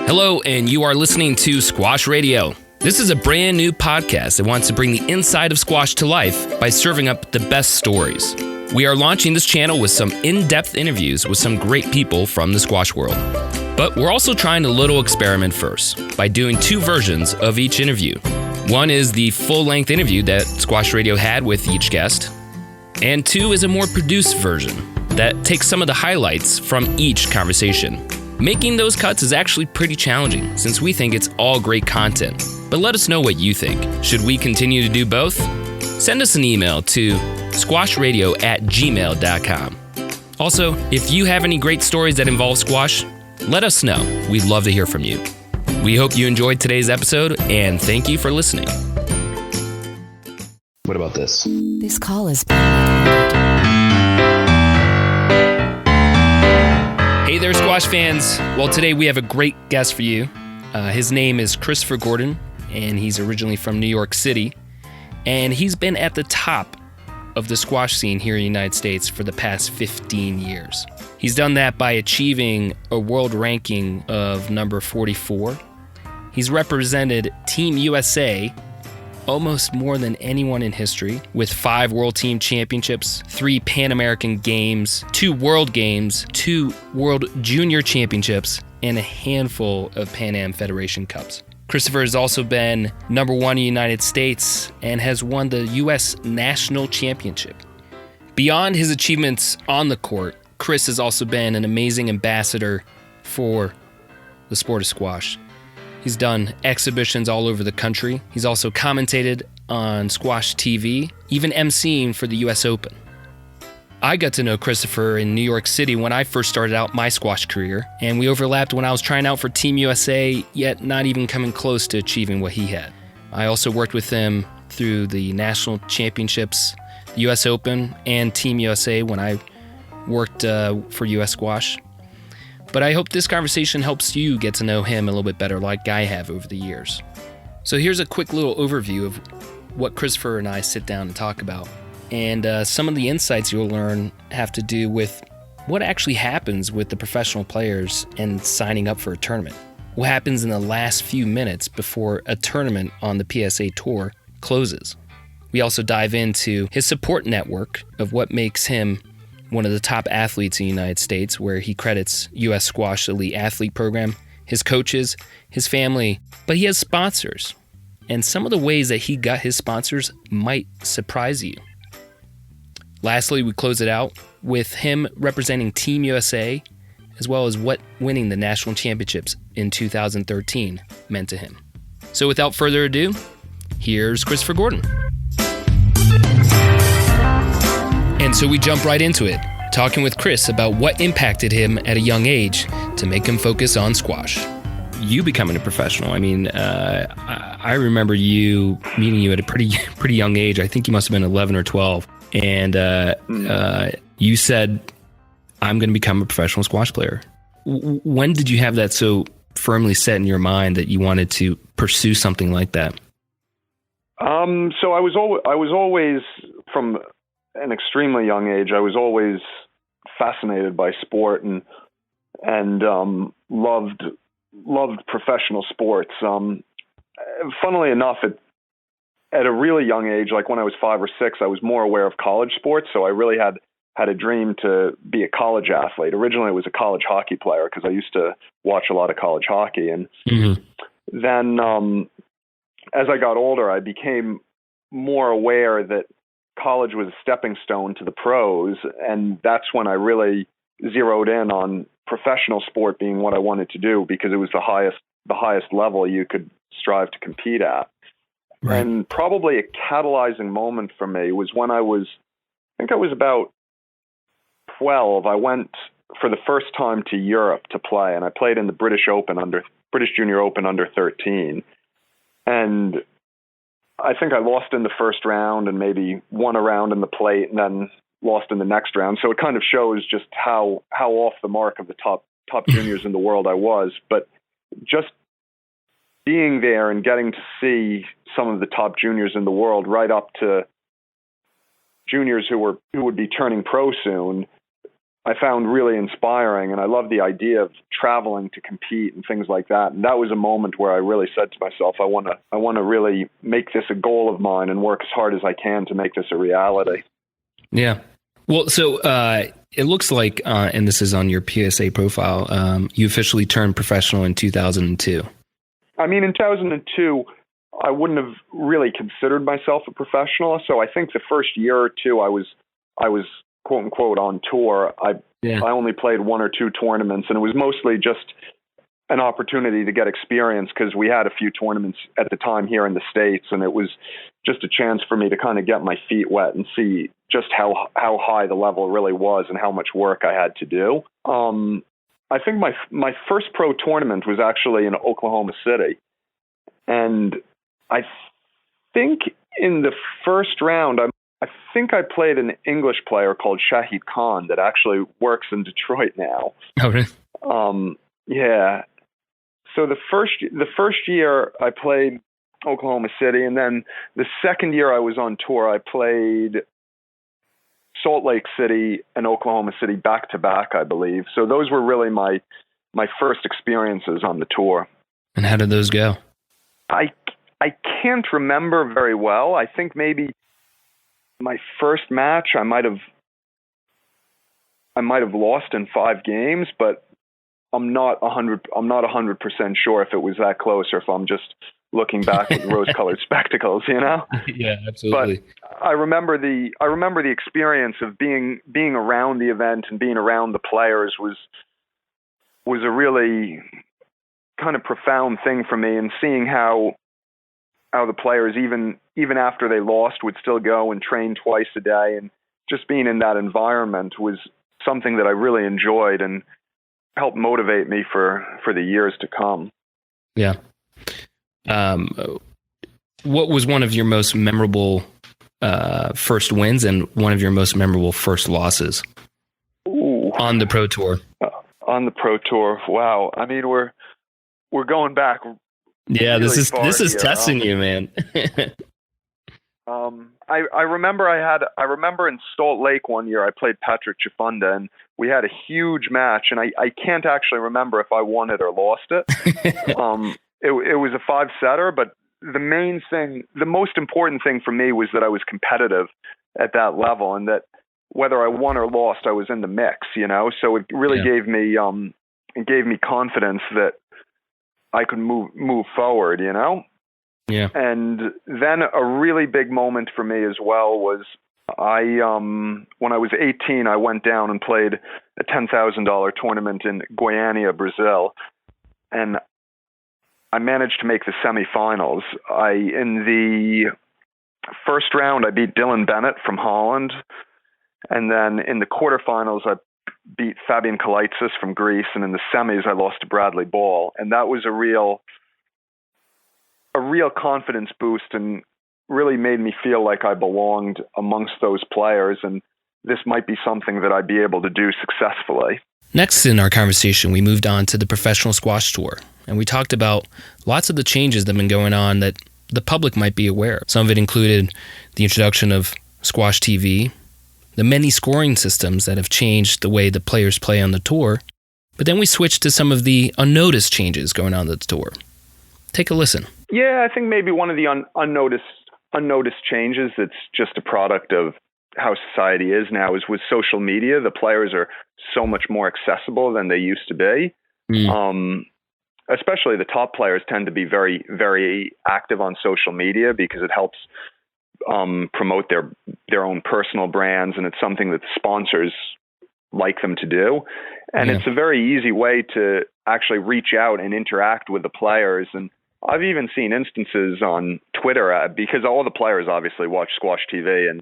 Hello, and you are listening to Squash Radio. This is a brand new podcast that wants to bring the inside of squash to life by serving up the best stories. We are launching this channel with some in-depth interviews with some great people from the squash world. But we're also trying a little experiment first by doing two versions of each interview. One is the full-length interview that Squash Radio had with each guest, and two is a more produced version that takes some of the highlights from each conversation. Making those cuts is actually pretty challenging since we think it's all great content. But let us know what you think. Should we continue to do both? Send us an email to squashradio@gmail.com. Also, if you have any great stories that involve squash, let us know. We'd love to hear from you. We hope you enjoyed today's episode, and thank you for listening. What about this? This call is... Hey there, squash fans. Well, today we have a great guest for you. His name is Christopher Gordon, and he's originally from New York City. And he's been at the top of the squash scene here in the United States for the past 15 years. He's done that by achieving a world ranking of number 44. He's represented Team USA almost more than anyone in history, with 5 World Team Championships, 3 Pan American Games, 2 World Games, 2 World Junior Championships, and a handful of Pan Am Federation Cups. Christopher has also been number 1 in the United States and has won the U.S. National Championship. Beyond his achievements on the court, Chris has also been an amazing ambassador for the sport of squash. He's done exhibitions all over the country. He's also commentated on Squash TV, even emceeing for the U.S. Open. I got to know Christopher in New York City when I first started out my squash career, and we overlapped when I was trying out for Team USA, yet not even coming close to achieving what he had. I also worked with him through the national championships, U.S. Open, and Team USA when I worked for U.S. Squash. But I hope this conversation helps you get to know him a little bit better like I have over the years. So here's a quick little overview of what Christopher and I sit down and talk about. And some of the insights you'll learn have to do with what actually happens with the professional players and signing up for a tournament. What happens in the last few minutes before a tournament on the PSA Tour closes. We also dive into his support network of what makes him one of the top athletes in the United States, where he credits U.S. Squash Elite Athlete Program, his coaches, his family, but he has sponsors. And some of the ways that he got his sponsors might surprise you. Lastly, we close it out with him representing Team USA, as well as what winning the national championships in 2013 meant to him. So without further ado, here's Christopher Gordon. And so we jump right into it, talking with Chris about what impacted him at a young age to make him focus on squash. You becoming a professional, I mean, I remember meeting you at a pretty young age. I think you must have been 11 or 12. And you said, I'm going to become a professional squash player. When did you have that so firmly set in your mind that you wanted to pursue something like that? So I was always, from an extremely young age, I was always fascinated by sport and loved professional sports. Funnily enough, at a really young age, like when I was 5 or 6, I was more aware of college sports. So I really had a dream to be a college athlete. Originally, I was a college hockey player because I used to watch a lot of college hockey. And then as I got older, I became more aware that college was a stepping stone to the pros. And that's when I really zeroed in on professional sport being what I wanted to do, because it was the highest level you could strive to compete at. Right. And probably a catalyzing moment for me was when I was about 12. I went for the first time to Europe to play, and I played in the British Junior Open under 13. And I think I lost in the first round and maybe won a round in the plate and then lost in the next round. So it kind of shows just how off the mark of the top juniors in the world I was. But just being there and getting to see some of the top juniors in the world, right up to juniors who would be turning pro soon, I found really inspiring, and I love the idea of traveling to compete and things like that. And that was a moment where I really said to myself, I want to really make this a goal of mine and work as hard as I can to make this a reality. Yeah. Well, so it looks like, and this is on your PSA profile, you officially turned professional in 2002. I mean, in 2002, I wouldn't have really considered myself a professional. So I think the first year or two, I was quote unquote on tour. I only played one or two tournaments, and it was mostly just an opportunity to get experience because we had a few tournaments at the time here in the States, and it was just a chance for me to kind of get my feet wet and see just how high the level really was and how much work I had to do. I think my first pro tournament was actually in Oklahoma City, and I think in the first round, I think I played an English player called Shahid Khan that actually works in Detroit now. Oh, really? Yeah. So the first year I played Oklahoma City, and then the second year I was on tour, I played Salt Lake City and Oklahoma City back to back, I believe. So those were really my first experiences on the tour. And how did those go? I can't remember very well. I think maybe my first match I might have lost in 5 games, but I'm not 100% sure if it was that close or if I'm just looking back with rose-colored spectacles, you know? Yeah, absolutely. But I remember the experience of being around the event and being around the players was a really kind of profound thing for me, and seeing how the players, even after they lost, would still go and train twice a day, and just being in that environment was something that I really enjoyed and helped motivate me for the years to come. Yeah. What was one of your most memorable first wins and one of your most memorable first losses? Ooh. On the Pro Tour? On the Pro Tour, wow. I mean, we're going back. Yeah, really this is testing you, man. I remember in Salt Lake one year I played Patrick Chifunda, and we had a huge match, and I can't actually remember if I won it or lost it. It was a 5-setter, but the most important thing for me was that I was competitive at that level, and that whether I won or lost, I was in the mix, you know? So it really gave me confidence that I could move forward, you know? Yeah. And then a really big moment for me as well was when I was 18, I went down and played a $10,000 tournament in Goiânia, Brazil, and I managed to make the semifinals. In the first round, I beat Dylan Bennett from Holland, and then in the quarterfinals, I beat Fabian Kalaitzis from Greece, and in the semis, I lost to Bradley Ball, and that was a real confidence boost, and really made me feel like I belonged amongst those players, and this might be something that I'd be able to do successfully. Next in our conversation, we moved on to the Professional Squash Tour, and we talked about lots of the changes that have been going on that the public might be aware of. Some of it included the introduction of Squash TV, the many scoring systems that have changed the way the players play on the tour, but then we switched to some of the unnoticed changes going on the tour. Take a listen. Yeah, I think maybe one of the unnoticed changes that's just a product of how society is now is with social media. The players are so much more accessible than they used to be. Especially the top players tend to be very, very active on social media because it helps promote their own personal brands, and it's something that the sponsors like them to do. And it's a very easy way to actually reach out and interact with the players. And I've even seen instances on Twitter, because all the players obviously watch Squash TV and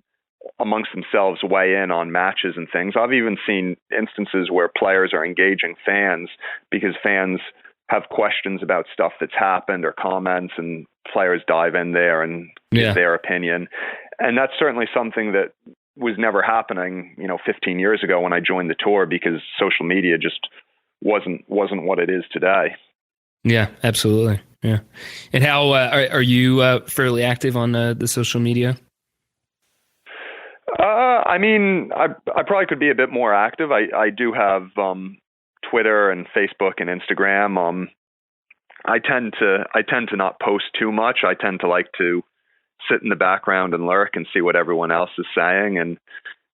amongst themselves weigh in on matches and things. I've even seen instances where players are engaging fans because fans have questions about stuff that's happened or comments, and players dive in there and give their opinion. And that's certainly something that was never happening, 15 years ago when I joined the tour, because social media just wasn't what it is today. Yeah, absolutely. Yeah. And how are you fairly active on the social media? I mean, I probably could be a bit more active. I do have Twitter and Facebook and Instagram. I tend to not post too much. I tend to like to sit in the background and lurk and see what everyone else is saying and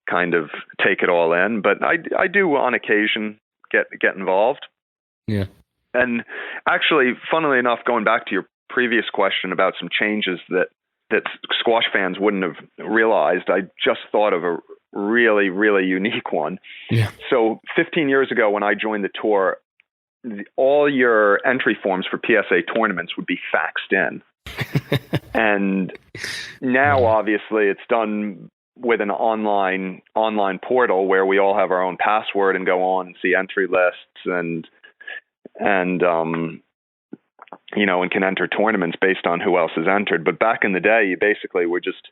kind of take it all in. But I do on occasion get involved. Yeah. And actually, funnily enough, going back to your previous question about some changes that squash fans wouldn't have realized, I just thought of a really, really unique one. Yeah. So 15 years ago when I joined the tour, all your entry forms for PSA tournaments would be faxed in. And now, obviously, it's done with an online portal where we all have our own password and go on and see entry lists and can enter tournaments based on who else has entered. But back in the day, you basically were just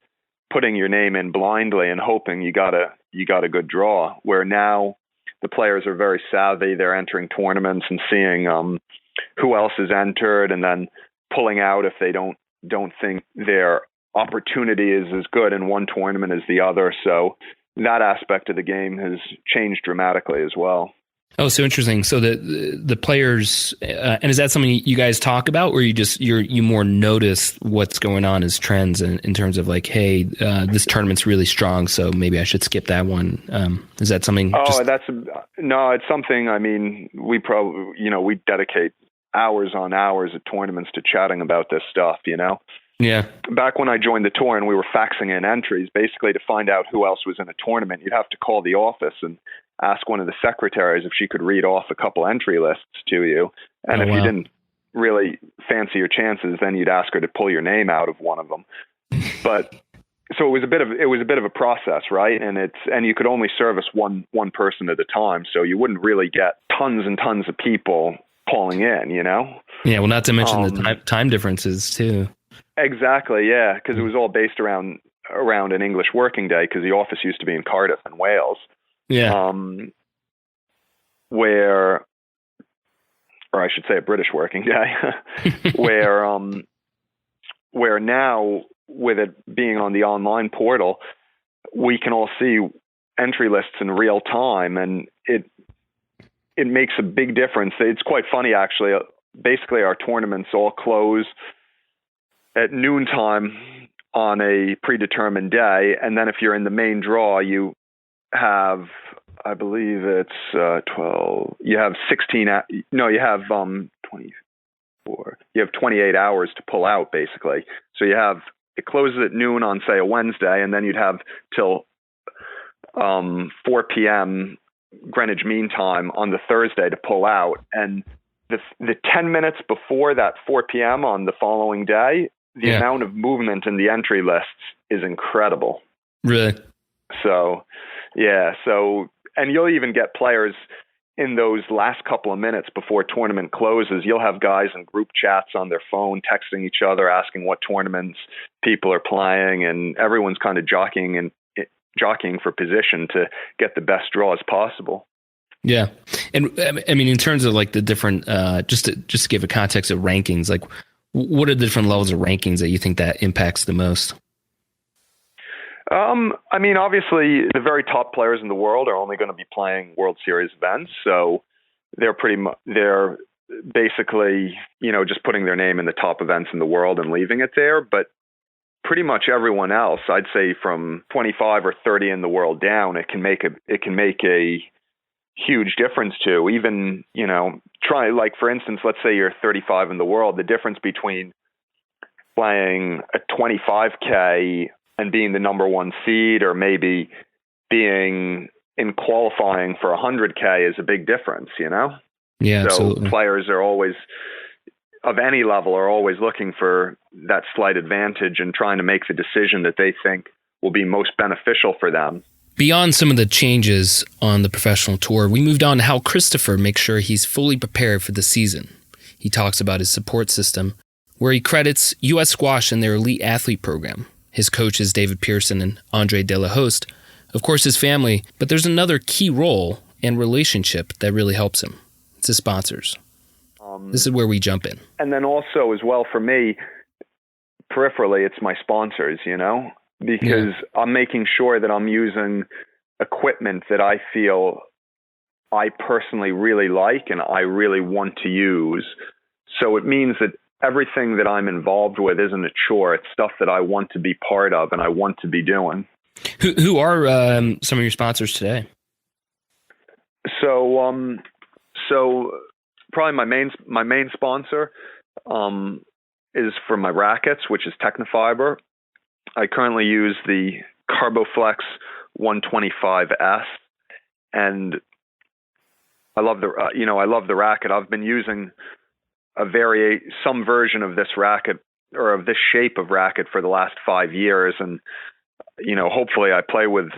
putting your name in blindly and hoping you got a good draw. Where now the players are very savvy; they're entering tournaments and seeing who else has entered, and then pulling out if they don't think their opportunity is as good in one tournament as the other. So that aspect of the game has changed dramatically as well. Oh, so interesting. So the players, and is that something you guys talk about, or you more notice what's going on as trends in terms of like, hey, this tournament's really strong, so maybe I should skip that one. Is that something? No, it's something. I mean, we probably, we dedicate hours on hours at tournaments to chatting about this stuff. Yeah. Back when I joined the tour and we were faxing in entries, basically to find out who else was in a tournament, you'd have to call the office and ask one of the secretaries if she could read off a couple entry lists to you. And you didn't really fancy your chances, then you'd ask her to pull your name out of one of them. But so it was a bit of a process, right? And you could only service one person at a time, so you wouldn't really get tons and tons of people calling in, Yeah, well, not to mention the time differences too. Exactly, yeah, because it was all based around an English working day, because the office used to be in Cardiff in Wales. Yeah. Or I should say a British working day, where now with it being on the online portal, we can all see entry lists in real time, and it makes a big difference. It's quite funny, actually. Basically, our tournaments all close at noontime on a predetermined day, and then if you're in the main draw, you have, I believe it's 12. You have 16. No, you have 24. You have 28 hours to pull out, basically. So it closes at noon on, say, a Wednesday, and then you'd have till 4 p.m. Greenwich Mean Time on the Thursday to pull out. And the 10 minutes before that 4 p.m. on the following day, the amount of movement in the entry lists is incredible. Really? So, yeah. And you'll even get players in those last couple of minutes before tournament closes. You'll have guys in group chats on their phone, texting each other, asking what tournaments people are playing, and everyone's kind of jockeying for position to get the best draws possible. Yeah. And I mean, in terms of like the different, just to give a context of rankings, like what are the different levels of rankings that you think that impacts the most? I mean, obviously the very top players in the world are only going to be playing World Series events. So they're basically, just putting their name in the top events in the world and leaving it there. But pretty much everyone else, I'd say from 25 or 30 in the world down, it can make a huge difference to. Even, for instance, let's say you're 35 in the world, the difference between playing a 25K and being the number one seed, or maybe being in qualifying for 100K, is a big difference, Yeah, so absolutely. Players are always, of any level, are always looking for that slight advantage and trying to make the decision that they think will be most beneficial for them. Beyond some of the changes on the professional tour, we moved on to how Christopher makes sure he's fully prepared for the season. He talks about his support system, where he credits U.S. Squash and their elite athlete program. His coaches, David Pearson and Andre De La Hoste, of course his family, but there's another key role and relationship that really helps him. It's his sponsors. This is where we jump in. And then also as well for me, peripherally, it's my sponsors, because I'm making sure that I'm using equipment that I feel I personally really like and I really want to use. So it means that everything that I'm involved with isn't a chore. It's stuff that I want to be part of and I want to be doing. Who are some of your sponsors today? So probably my main sponsor is for my rackets, which is Technofiber. I currently use the CarboFlex 125S, and I love the racket. I've been using some version of this racket or of this shape of racket for the last 5 years, and hopefully I play with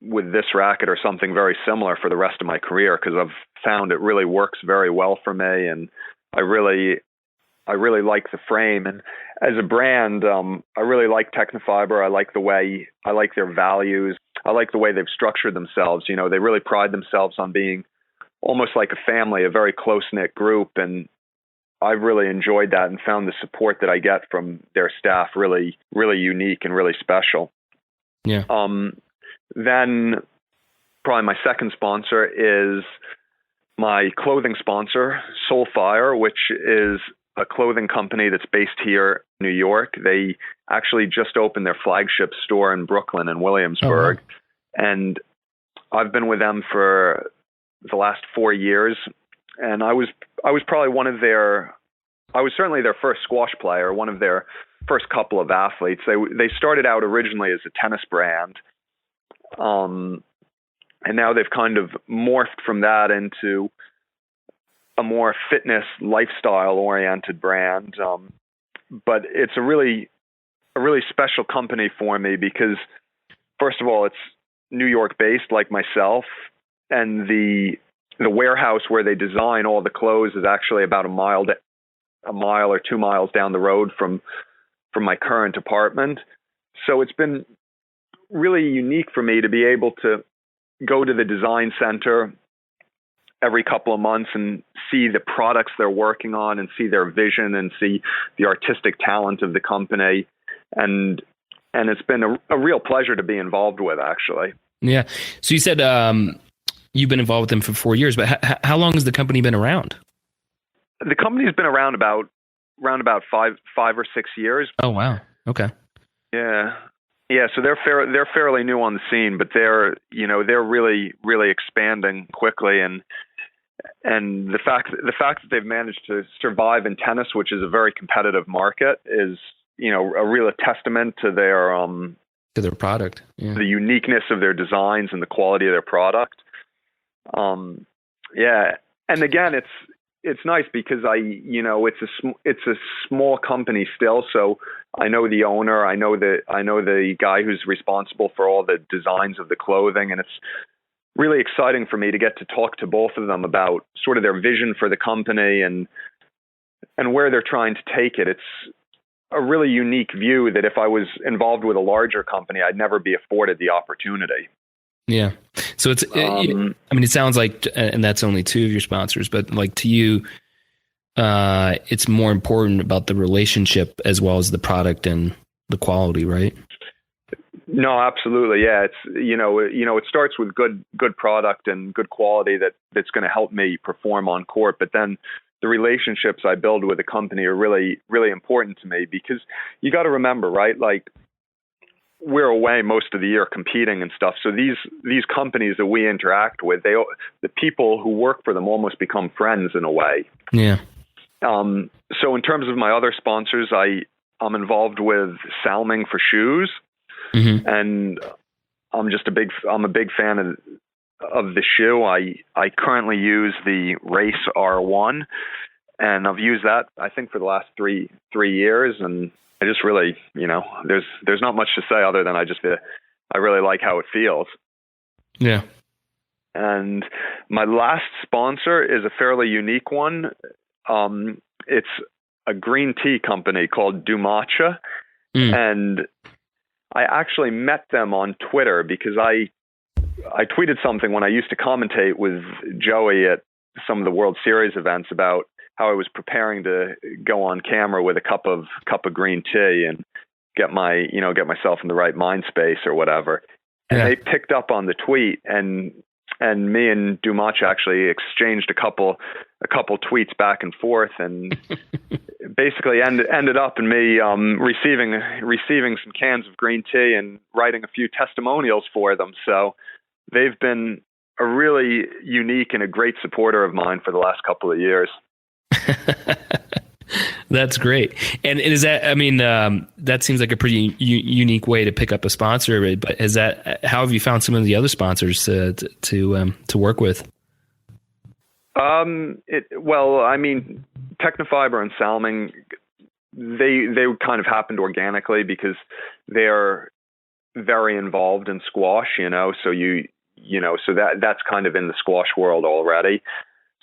this racket or something very similar for the rest of my career, because I've found it really works very well for me, and I really like the frame. And as a brand, I really like Technofiber. I like their values. I like the way they've structured themselves. They really pride themselves on being almost like a family, a very close-knit group. And I've really enjoyed that and found the support that I get from their staff really, really unique and really special. Yeah. Then probably my second sponsor is my clothing sponsor, Soulfire, which is a clothing company that's based here in New York. They actually just opened their flagship store in Brooklyn and Williamsburg. Oh, wow. And I've been with them for the last 4 years. And I was probably I was certainly their first squash player, one of their first couple of athletes. They started out originally as a tennis brand. And now they've kind of morphed from that into a more fitness lifestyle oriented brand. But it's a really special company for me because, first of all, it's New York based like myself, and the warehouse where they design all the clothes is actually about a mile or 2 miles down the road from my current apartment. So it's been really unique for me to be able to go to the design center every couple of months and see the products they're working on and see their vision and see the artistic talent of the company. And it's been a real pleasure to be involved with, actually. Yeah. So you said you've been involved with them for 4 years, but how long has the company been around? The company's been around about 5 or 6 years. Oh, wow. Okay. Yeah. Yeah, so they're fairly new on the scene, but they're really, really expanding quickly, and the fact that they've managed to survive in tennis, which is a very competitive market, is a real testament to their product, the uniqueness of their designs and the quality of their product. Yeah, and again, it's nice because it's a small company still, so I know the owner, I know the guy who's responsible for all the designs of the clothing, and it's really exciting for me to get to talk to both of them about sort of their vision for the company and where they're trying to take it. It's a really unique view that if I was involved with a larger company, I'd never be afforded the opportunity. Yeah. So it sounds like, and that's only two of your sponsors, but like to you, it's more important about the relationship as well as the product and the quality, right? No, absolutely. Yeah. It's, it starts with good product and good quality that's going to help me perform on court. But then the relationships I build with a company are really, really important to me, because you got to remember, right? Like, we're away most of the year competing and stuff. So these companies that we interact with, the people who work for them almost become friends in a way. Yeah. So in terms of my other sponsors, I'm involved with Salming for shoes, mm-hmm. and I'm a big fan of the shoe. I currently use the Race R1, and I've used that, I think, for the last three years, and I just really, there's not much to say other than I really like how it feels. Yeah. And my last sponsor is a fairly unique one. It's a green tea company called Dumatcha. And I actually met them on Twitter because I tweeted something when I used to commentate with Joey at some of the World Series events about how I was preparing to go on camera with a cup of green tea, and get myself in the right mind space or whatever. And they picked up on the tweet, and me and Dumac actually exchanged a couple tweets back and forth, and basically ended up in me receiving some cans of green tea and writing a few testimonials for them. So they've been a really unique and a great supporter of mine for the last couple of years. That's great. And is that, I mean, that seems like a pretty unique way to pick up a sponsor, but how have you found some of the other sponsors to work with? Well, I mean, Technofiber and Salming, they kind of happened organically because they're very involved in squash, so so that's kind of in the squash world already.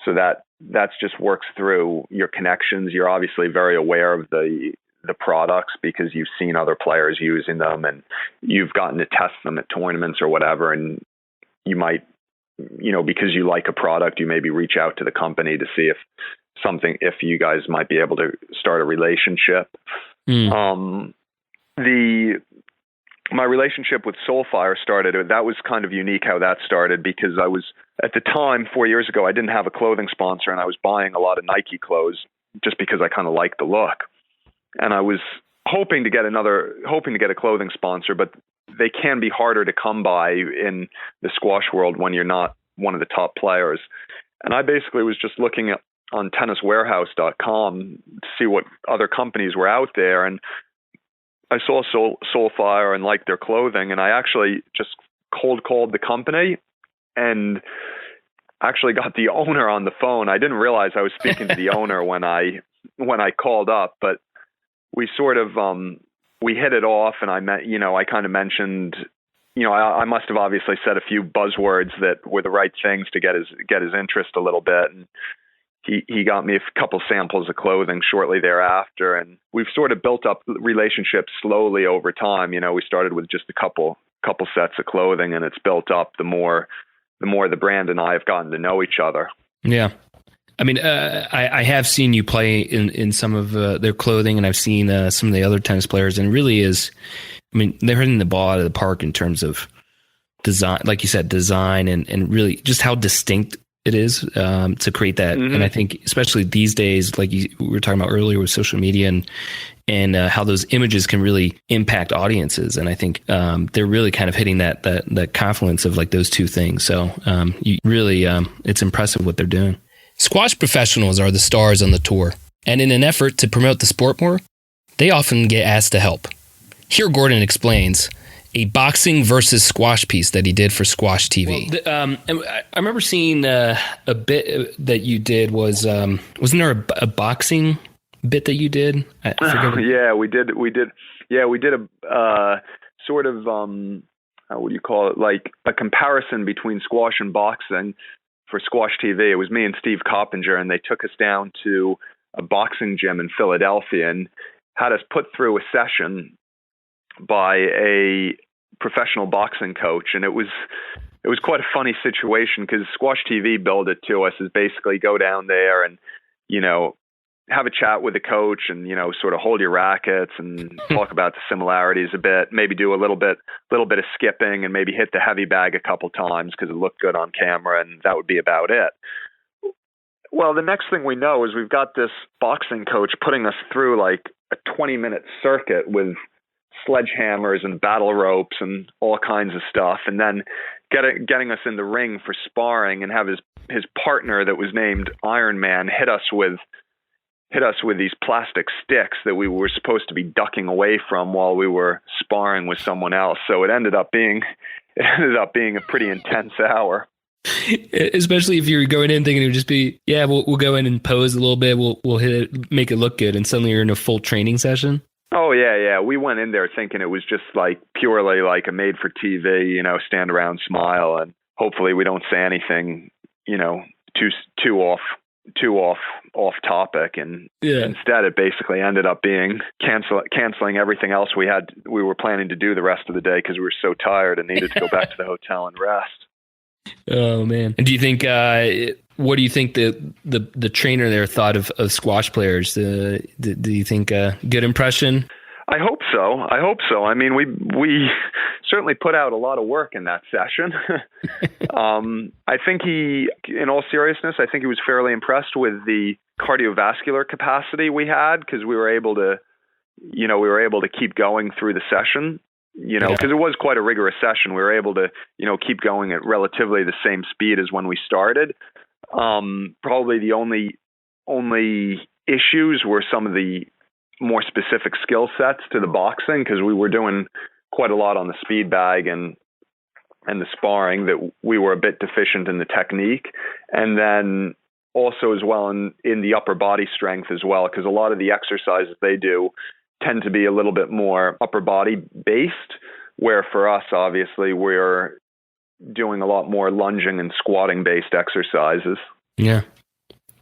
So that's just works through your connections. You're obviously very aware of the products because you've seen other players using them and you've gotten to test them at tournaments or whatever. And you might, because you like a product, you maybe reach out to the company to see if you guys might be able to start a relationship. My relationship with Soulfire that was kind of unique how that started, because I was, at the time, 4 years ago, I didn't have a clothing sponsor and I was buying a lot of Nike clothes just because I kind of liked the look. And I was hoping to get a clothing sponsor, but they can be harder to come by in the squash world when you're not one of the top players. And I basically was just looking on tenniswarehouse.com to see what other companies were out there. And I saw Soulfire and liked their clothing, and I actually just cold called the company and actually got the owner on the phone. I didn't realize I was speaking to the owner when I called up, but we sort of we hit it off, and I kind of mentioned, I must have obviously said a few buzzwords that were the right things to get his interest a little bit, and he got me a couple samples of clothing shortly thereafter, and we've sort of built up relationships slowly over time. We started with just a couple sets of clothing, and it's built up the more the brand and I have gotten to know each other. Yeah. I mean, I have seen you play in some of their clothing, and I've seen some of the other tennis players, and it really is, I mean, they're hitting the ball out of the park in terms of design, like you said, design, and really just how distinct it is to create that. Mm-hmm. And I think especially these days, like we were talking about earlier with social media and how those images can really impact audiences. And I think they're really kind of hitting that confluence of like those two things. So you really, it's impressive what they're doing. Squash professionals are the stars on the tour. And in an effort to promote the sport more, they often get asked to help. Here Gordon explains a boxing versus squash piece that he did for Squash TV. Well, I remember seeing a bit that you did wasn't there a boxing bit that you did? I forget. Yeah, we did. Yeah, we did a sort of, what do you call it? Like a comparison between squash and boxing for Squash TV. It was me and Steve Coppinger, and they took us down to a boxing gym in Philadelphia and had us put through a session by a professional boxing coach. And it was quite a funny situation because Squash TV billed it to us as basically go down there and, have a chat with the coach and, sort of hold your rackets and talk about the similarities a bit, maybe do a little bit of skipping and maybe hit the heavy bag a couple times because it looked good on camera, and that would be about it. Well, the next thing we know is we've got this boxing coach putting us through like a 20-minute circuit with sledgehammers and battle ropes and all kinds of stuff, and then getting us in the ring for sparring and have his partner that was named Iron Man hit us with these plastic sticks that we were supposed to be ducking away from while we were sparring with someone else. So it ended up being a pretty intense hour. Especially if you're going in thinking it would just be, we'll go in and pose a little bit, we'll hit it, make it look good, and suddenly you're in a full training session. Oh yeah. We went in there thinking it was just like purely like a made for TV, stand around, smile, and hopefully we don't say anything, too off topic. And instead it basically ended up being canceling everything else we were planning to do the rest of the day because we were so tired and needed to go back to the hotel and rest. Oh man. And do you think, what do you think the trainer there thought of squash players? Do you think a good impression? I hope so. I mean, we certainly put out a lot of work in that session. I think in all seriousness, I think he was fairly impressed with the cardiovascular capacity we had, because we were able to keep going through the session, because it was quite a rigorous session. We were able to, keep going at relatively the same speed as when we started. Probably the only issues were some of the more specific skill sets to the boxing, because we were doing quite a lot on the speed bag and the sparring, that we were a bit deficient in the technique. And then also as well in the upper body strength as well, because a lot of the exercises they do tend to be a little bit more upper body based, where for us, obviously, we're doing a lot more lunging and squatting based exercises. Yeah.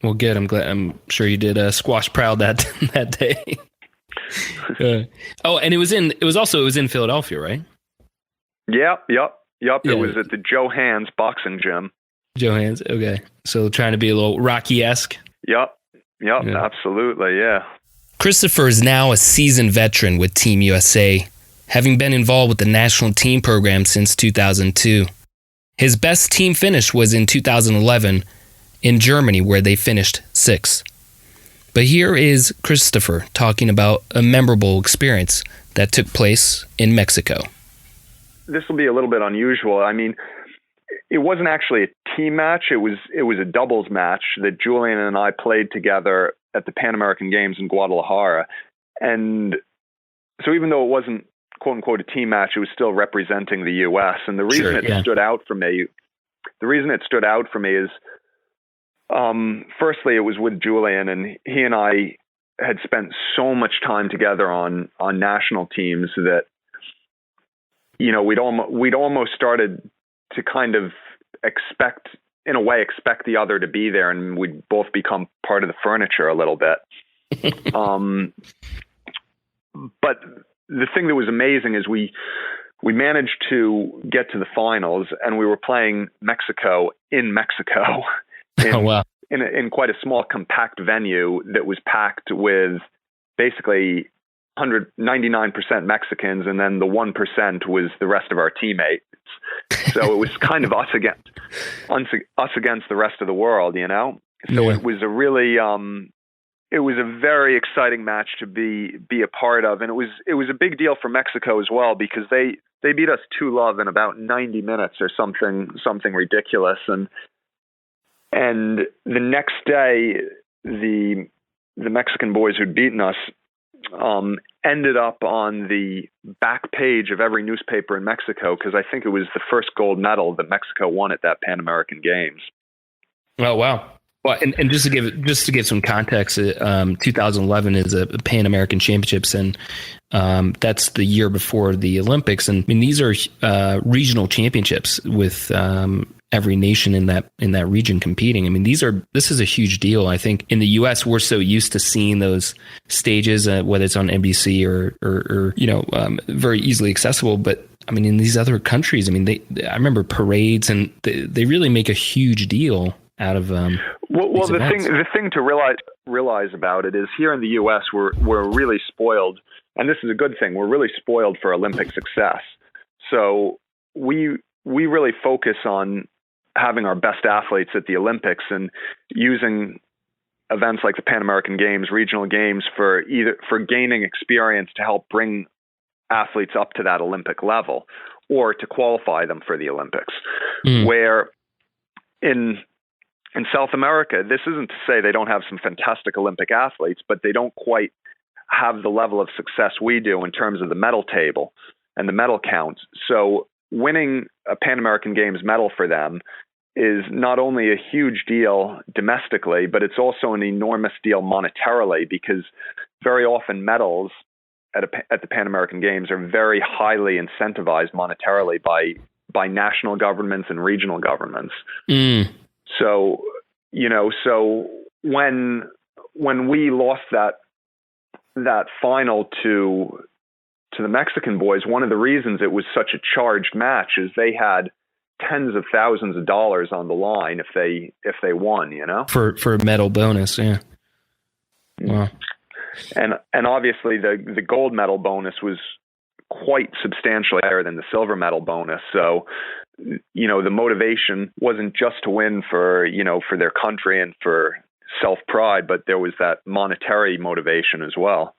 Well, good. I'm sure you did squash proud that day. And it was in Philadelphia, right? Yep. Yeah. It was at the Joe Hands boxing gym. Joe Hands. Okay. So trying to be a little Rocky-esque. Yep. Yeah. Absolutely. Yeah. Christopher is now a seasoned veteran with Team USA, having been involved with the national team program since 2002. His best team finish was in 2011 in Germany, where they finished 6th. But here is Christopher talking about a memorable experience that took place in Mexico. This will be a little bit unusual. I mean, it wasn't actually a team match. It was a doubles match that Julian and I played together at the Pan American Games in Guadalajara. And so even though it wasn't, quote unquote, a team match, it was still representing the U.S. And the reason it stood out for me is, firstly, it was with Julian, and he and I had spent so much time together on national teams that, we'd almost started to kind of expect the other to be there, and we'd both become part of the furniture a little bit. But the thing that was amazing is we managed to get to the finals, and we were playing Mexico in Mexico. In quite a small, compact venue that was packed with basically 99% Mexicans, and then the 1% was the rest of our teammates. So it was kind of us against the rest of the world, So it was a really, it was a very exciting match to be a part of, and it was a big deal for Mexico as well, because they beat us 2-0 in about 90 minutes or something ridiculous, and the next day, the Mexican boys who'd beaten us ended up on the back page of every newspaper in Mexico, because I think it was the first gold medal that Mexico won at that Pan American Games. Oh, wow. Well, and just to give some context, 2011 is a Pan American Championships, and that's the year before the Olympics. And I mean, these are regional championships with every nation in that region competing. I mean, this is a huge deal. I think in the U.S. we're so used to seeing those stages, whether it's on NBC or very easily accessible. But I mean, in these other countries, I mean, I remember parades, and they really make a huge deal out of well, the thing to realize about it is, here in the U.S. we're really spoiled, and this is a good thing. We're really spoiled for Olympic success. So we really focus on having our best athletes at the Olympics, and using events like the Pan American Games, regional games, for gaining experience to help bring athletes up to that Olympic level, or to qualify them for the Olympics. Where in South America, this isn't to say they don't have some fantastic Olympic athletes, but they don't quite have the level of success we do in terms of the medal table and the medal counts. So winning a Pan American Games medal for them is not only a huge deal domestically, but it's also an enormous deal monetarily, because very often medals at the Pan American Games are very highly incentivized monetarily by national governments and regional governments. So, so when we lost that final to the Mexican boys, one of the reasons it was such a charged match is they had tens of thousands of dollars on the line if they won, for a medal bonus. Yeah. Wow. and obviously the gold medal bonus was quite substantially higher than the silver medal bonus. So, the motivation wasn't just to win for their country and for self-pride, but there was that monetary motivation as well.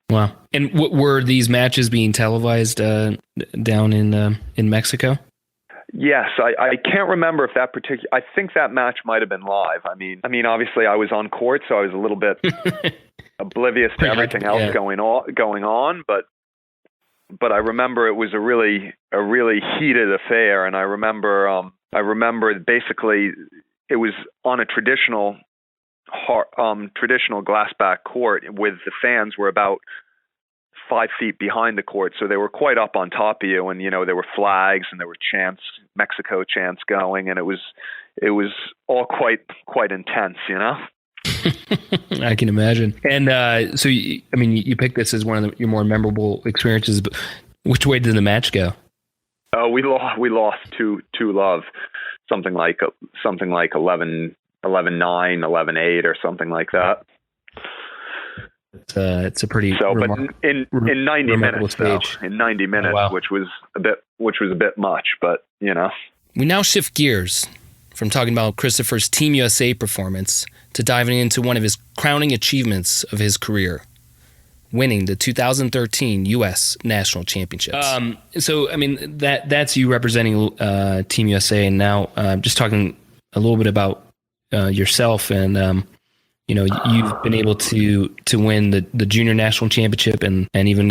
Wow. And what were these matches being televised down in Mexico? Yes, I can't remember if I think that match might have been live. I mean, obviously I was on court, so I was a little bit oblivious to everything else going on, but I remember it was a really heated affair, and I remember basically it was on a traditional glassback court with the fans were about 5 feet behind the court, so they were quite up on top of you, and there were flags and there were chants, Mexico chants going, and it was all quite intense, I can imagine. And so you picked this as one of your more memorable experiences, but which way did the match go? Oh, we lost 2-love, something like 11-9, 11-8 or something like that. It's a pretty but in 90 minutes though, in 90 minutes, oh, wow. which was a bit much, but We now shift gears from talking about Christopher's Team USA performance to diving into one of his crowning achievements of his career, winning the 2013 U.S. National Championships. That's you representing Team USA, and now just talking a little bit about yourself, and you've been able to win the Junior National Championship and even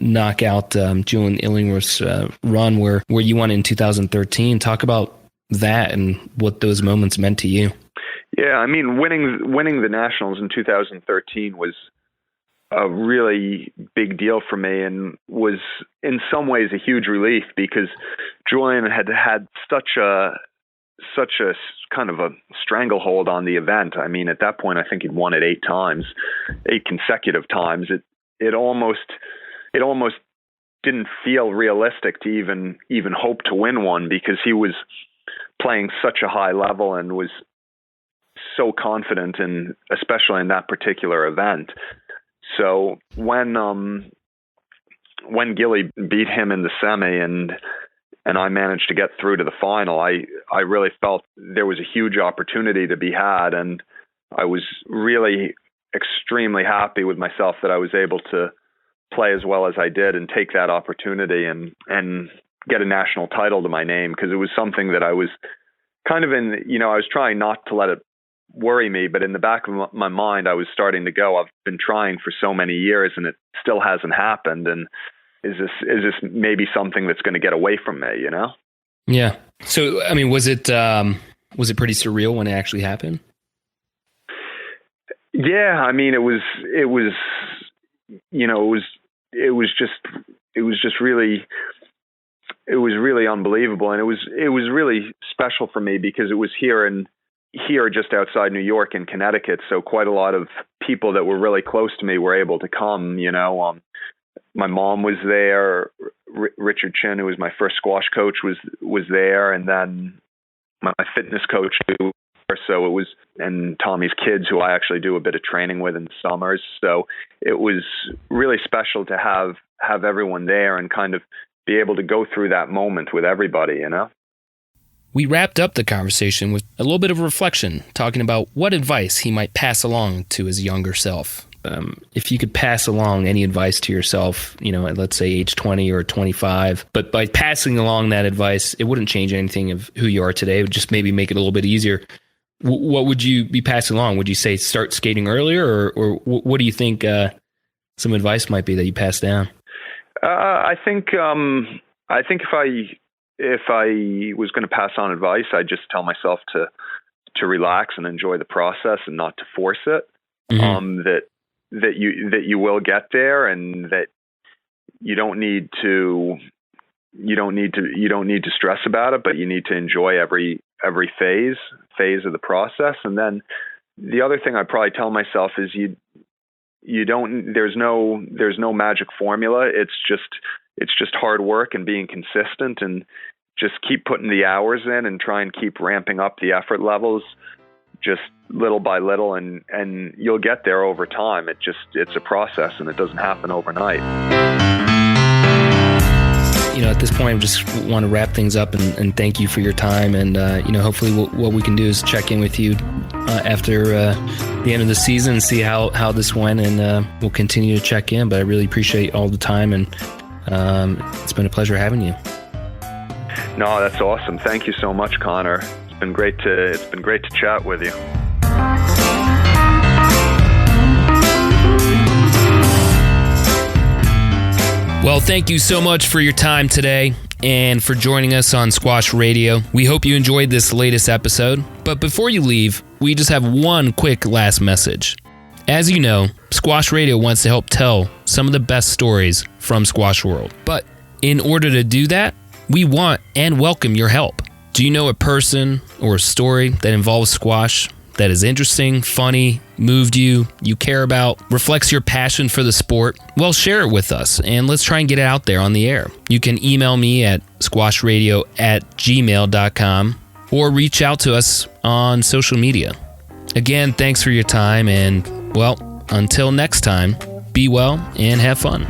knock out Julian Illingworth's run where you won in 2013. Talk about that and what those moments meant to you. Yeah, I mean, winning the Nationals in 2013 was a really big deal for me, and was in some ways a huge relief, because Julian had such a kind of a stranglehold on the event. I mean, at that point, I think he'd won it 8 consecutive times. It almost didn't feel realistic to even hope to win one, because he was playing such a high level and was so confident especially in that particular event. So when Gilly beat him in the semi and I managed to get through to the final, I really felt there was a huge opportunity to be had, and I was really extremely happy with myself that I was able to play as well as I did and take that opportunity and get a national title to my name, because it was something that I was kind of I was trying not to let it worry me, but in the back of my mind, I was starting to go, I've been trying for so many years and it still hasn't happened. And is this maybe something that's going to get away from me, Yeah. So, I mean, was it pretty surreal when it actually happened? Yeah. I mean, it was really unbelievable. And it was really special for me, because it was here just outside New York in Connecticut. So quite a lot of people that were really close to me were able to come, my mom was there. Richard Chin, who was my first squash coach, was there. And then my fitness coach, and Tommy's kids, who I actually do a bit of training with in the summers. So it was really special to have everyone there and kind of be able to go through that moment with everybody, We wrapped up the conversation with a little bit of reflection, talking about what advice he might pass along to his younger self. If you could pass along any advice to yourself, at let's say age 20 or 25, but by passing along that advice, it wouldn't change anything of who you are today. It would just maybe make it a little bit easier. What would you be passing along? Would you say start skating earlier, or what do you think some advice might be that you pass down? I think if I was going to pass on advice, I'd just tell myself to relax and enjoy the process and not to force it. Mm-hmm. That you will get there, and that you don't need to stress about it, but you need to enjoy every phase of the process. And then the other thing I'd probably tell myself is there's no magic formula. It's just hard work and being consistent, and just keep putting the hours in and try and keep ramping up the effort levels just little by little, and you'll get there over time. It's a process, and it doesn't happen overnight. At this point, I just want to wrap things up and thank you for your time. And, hopefully what we can do is check in with you after the end of the season and see how this went. And we'll continue to check in. But I really appreciate all the time. And it's been a pleasure having you. No, that's awesome. Thank you so much, Connor. It's been great to chat with you. Well, thank you so much for your time today and for joining us on Squash Radio. We hope you enjoyed this latest episode. But before you leave, we just have one quick last message. As you know, Squash Radio wants to help tell some of the best stories from Squash World. But in order to do that, we want and welcome your help. Do you know a person or a story that involves squash that is interesting, funny, moved you care about, reflects your passion for the sport? Well, share it with us, and let's try and get it out there on the air. You can email me at squashradio@gmail.com or reach out to us on social media. Again, thanks for your time, and, well, until next time, be well and have fun.